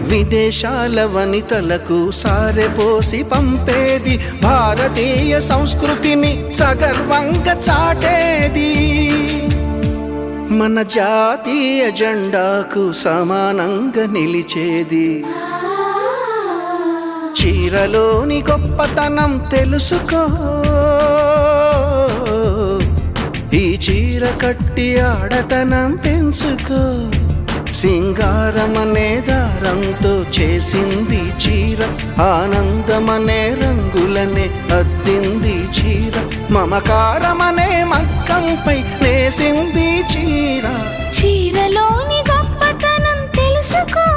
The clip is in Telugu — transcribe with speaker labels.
Speaker 1: విదేశాల వనితలకు సారెపోసి పంపేది, భారతీయ సంస్కృతిని సగర్వంగా చాటేది, మన జాతీయ జెండాకు సమానంగా నిలిచేది. చీరలోని గొప్పతనం తెలుసుకో, ఈ చీర కట్టి ఆడతనం పెంచుకో. సింగారమనే దారంతో చేసింది చీర, ఆనందమనే రంగులనే అద్దింది చీర, మమకారమనే మగ్గంపై నేసింది చీర.
Speaker 2: చీరలోని గొప్పతనం తెలుసుకో,